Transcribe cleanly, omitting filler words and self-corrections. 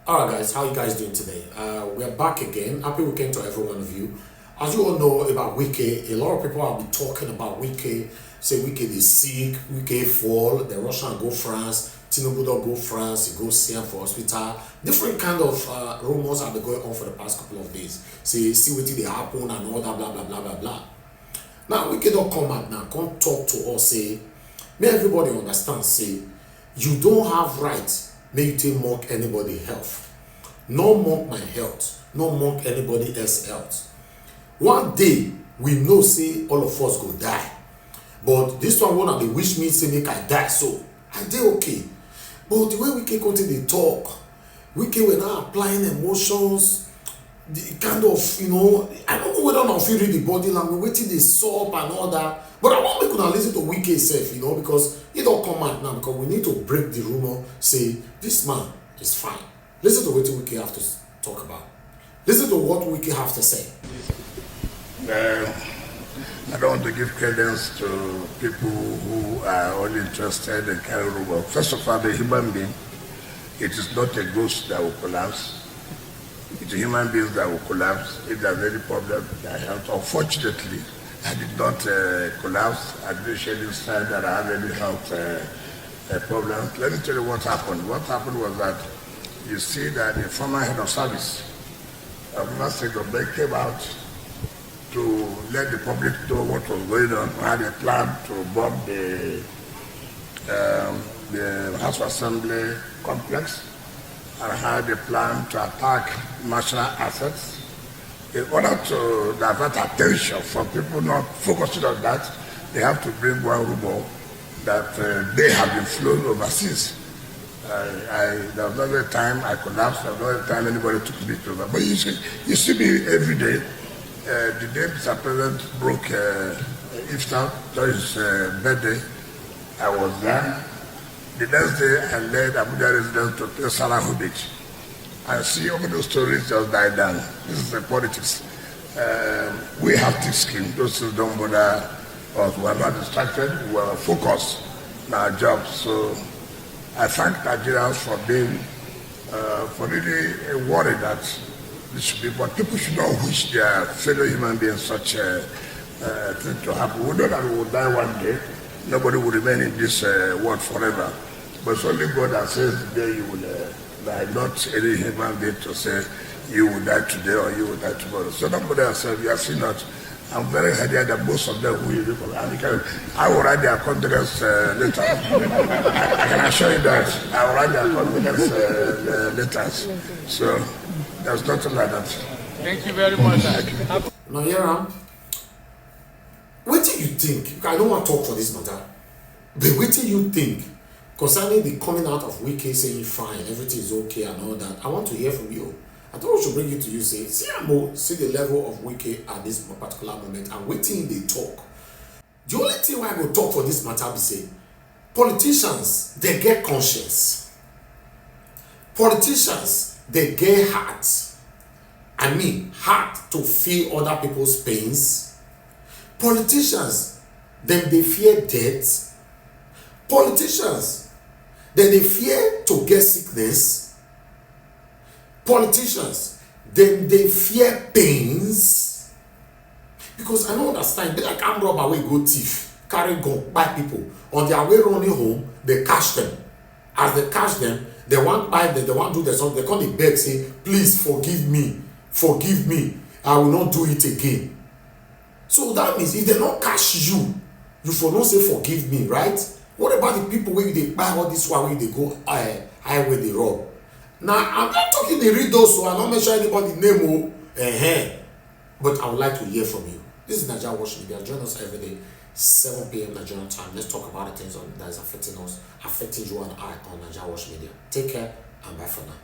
Alright guys, how you guys doing today? We're back again. Happy weekend to every one of you. As you all know about Wike, a lot of people have been talking about Wike. Say Wike is sick, Wike fall, the Russian go France, Tinubu don't go France, he go see him for hospital. Different kind of rumors have been going on for the past couple of days. See what they happen and all that blah blah blah blah blah. Now Wike don't come out now, come talk to us, say, may everybody understand, say, you don't have right. May you take mock anybody health. No mock my health. No mock anybody else health. One day we know say all of us go die. But this one they wish me say make I die. So I did okay. But the way we can continue to talk, we can now applying emotions, the kind of, I don't know whether or not feel read the body language, waiting the soap and all that. But I want to listen to Wike itself, because it don't come out now, because we need to break the rumor, say this man is fine. Listen to what Wike have to talk about. Listen to what Wike have to say. I don't want to give credence to people who are only interested in carrying rumor. First of all, the human being, it is not a ghost that will collapse. It's a human being that will collapse if there's any problem with their health. Unfortunately, I did not collapse. I didn't show this time that I had any health problem. Let me tell you what happened. What happened was that you see that the former head of service of Master Gombe came out to let the public know what was going on. We had a plan to bomb the House of Assembly complex and had a plan to attack national assets. In order to divert attention from people not focusing on that, they have to bring one rumor that they have been flown overseas. There was not a time I collapsed, there was not a time anybody took me to that. But you see me every day. The day Mr. President broke Iftar, during his birthday, I was there. The next day, I led Abuja residents to pay Salah homage. I see all those stories just die down. This is the politics. We have thick skin. Those who don't bother us. We are not distracted. We are focused on our jobs. So I thank Nigerians for being, for really worried that this should be. But people should not wish their fellow human beings such a thing to happen. We know that we will die one day. Nobody will remain in this world forever. But it's only God that says today you will die, not any human being to say you will die today or you will die tomorrow. So nobody has said, you have seen that. I'm very happy that most of them will be I will write their condolence letters. I can assure you that I will write their condolence letters. So there's nothing like that. Thank you very much. Now, Yaram, what do you think? I don't want to talk for this matter, but what do you think concerning the coming out of Wike saying fine, everything is okay and all that? I want to hear from you. I thought we should bring it to you, say, see the level of Wike at this particular moment and waiting they talk. The only thing why I go talk for this matter be say, politicians, they get conscience. Politicians, they get heart. I mean, heart to feel other people's pains. Politicians, then they fear death. Politicians, then they fear to get sickness. Politicians, then they fear pains. Because I don't understand, they like armed robber wey go thief, carry gun, buy people. On their way running home, they catch them. As they catch them, they want buy them, they want do the something. They come the beg, say, please forgive me, I will not do it again. So that means if they don't catch you, you for not say forgive me, right? What about the people where they buy all this while they go highway they rob? Now I'm not talking the read those, so I'm not mention anybody's name, but I would like to hear from you. This is NAIJA Watch Media. Join us every day, 7 p.m. Nigerian time. Let's talk about the things that is affecting us, affecting you and I on NAIJA Watch Media. Take care and bye for now.